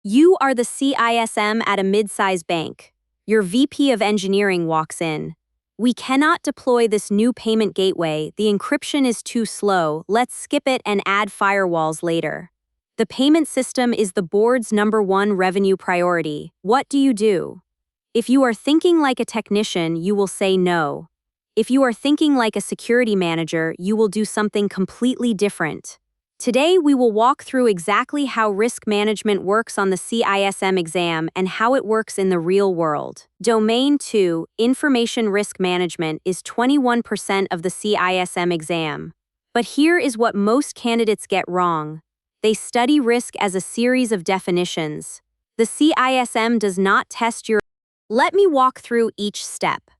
You are the CISM at a mid-size bank. Your VP of engineering walks in. We cannot deploy this new payment gateway. The encryption is too slow. Let's skip it and add firewalls later. The payment system is the board's #1 revenue priority. What do you do? If you are thinking like a technician, you will say no. If you are thinking like a security manager, you will do something completely different. Today, we will walk through exactly how risk management works on the CISM exam and how it works in the real world. Domain 2, Information Risk Management, is 21% of the CISM exam. But here is what most candidates get wrong. They study risk as a series of definitions. The CISM does not test your. Let me walk through each step.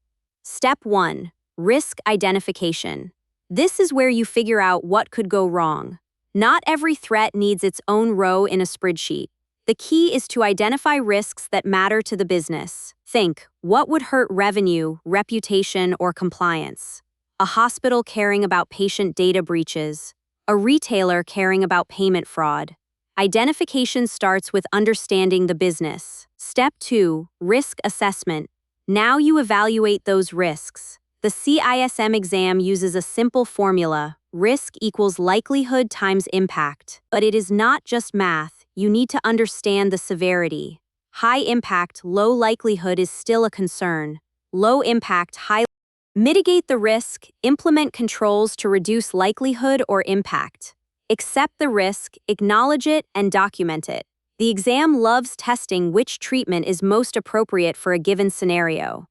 Step 1, Risk Identification. This is where you figure out what could go wrong. Not every threat needs its own row in a spreadsheet. The key is to identify risks that matter to the business. Think, what would hurt revenue, reputation, or compliance? A hospital caring about patient data breaches. A retailer caring about payment fraud. Identification starts with understanding the business. Step 2, Risk Assessment. Now you evaluate those risks. The CISM exam uses a simple formula. Risk equals likelihood times impact. But it is not just math. You need to understand the severity. High impact, low likelihood is still a concern. Low impact, high. Mitigate the risk, implement controls to reduce likelihood or impact. Accept the risk, acknowledge it, and document it. The exam loves testing which treatment is most appropriate for a given scenario.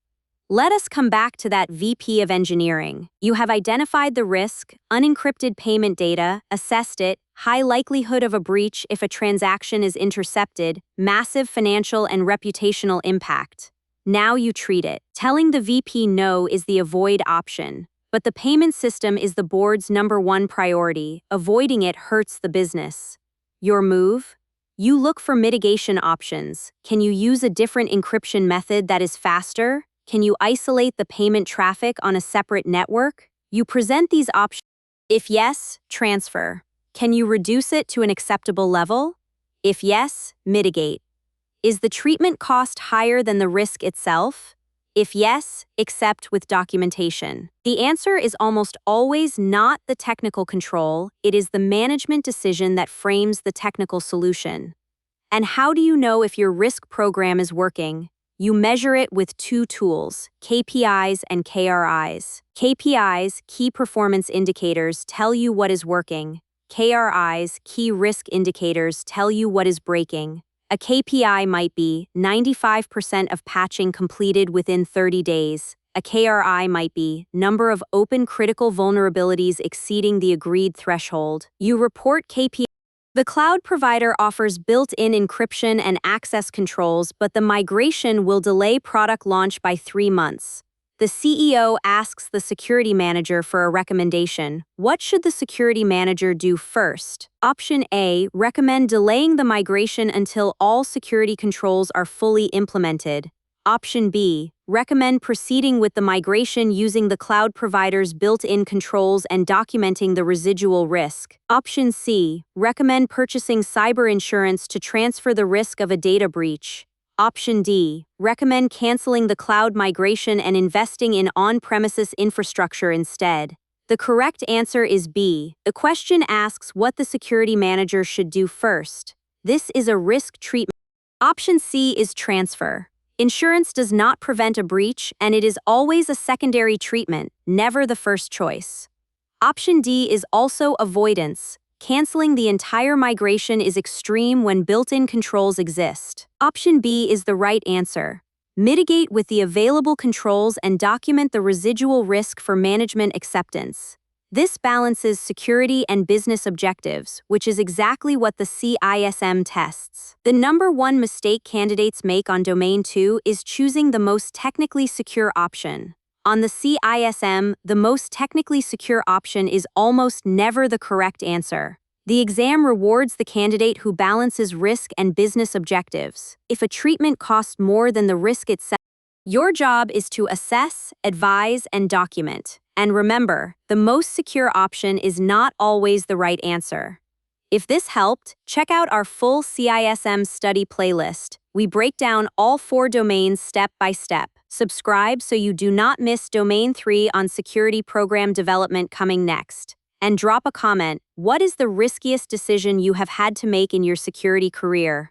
Let us come back to that VP of engineering. You have identified the risk, unencrypted payment data, assessed it, high likelihood of a breach if a transaction is intercepted, massive financial and reputational impact. Now you treat it. Telling the VP no is the avoid option. But the payment system is the board's #1 priority. Avoiding it hurts the business. Your move? You look for mitigation options. Can you use a different encryption method that is faster? Can you isolate the payment traffic on a separate network? You present these options. If yes, transfer. Can you reduce it to an acceptable level? If yes, mitigate. Is the treatment cost higher than the risk itself? If yes, accept with documentation. The answer is almost always not the technical control, it is the management decision that frames the technical solution. And how do you know if your risk program is working? You measure it with two tools, KPIs and KRIs. KPIs, key performance indicators, tell you what is working. KRIs, key risk indicators, tell you what is breaking. A KPI might be 95% of patching completed within 30 days. A KRI might be number of open critical vulnerabilities exceeding the agreed threshold. You report KPI. The cloud provider offers built-in encryption and access controls, but the migration will delay product launch by 3 months. The CEO asks the security manager for a recommendation. What should the security manager do first? Option A, recommend delaying the migration until all security controls are fully implemented. Option B, recommend proceeding with the migration using the cloud provider's built-in controls and documenting the residual risk. Option C, recommend purchasing cyber insurance to transfer the risk of a data breach. Option D, recommend canceling the cloud migration and investing in on-premises infrastructure instead. The correct answer is B. The question asks what the security manager should do first. This is a risk treatment. Option C is transfer. Insurance does not prevent a breach, and it is always a secondary treatment, never the first choice. Option D is also avoidance. Canceling the entire migration is extreme when built-in controls exist. Option B is the right answer. Mitigate with the available controls and document the residual risk for management acceptance. This balances security and business objectives, which is exactly what the CISM tests. The #1 mistake candidates make on Domain 2 is choosing the most technically secure option. On the CISM, the most technically secure option is almost never the correct answer. The exam rewards the candidate who balances risk and business objectives. If a treatment costs more than the risk itself, your job is to assess, advise, and document. And remember, the most secure option is not always the right answer. If this helped, check out our full CISM study playlist. We break down all 4 domains step by step. Subscribe so you do not miss Domain 3 on security program development coming next. And drop a comment. What is the riskiest decision you have had to make in your security career?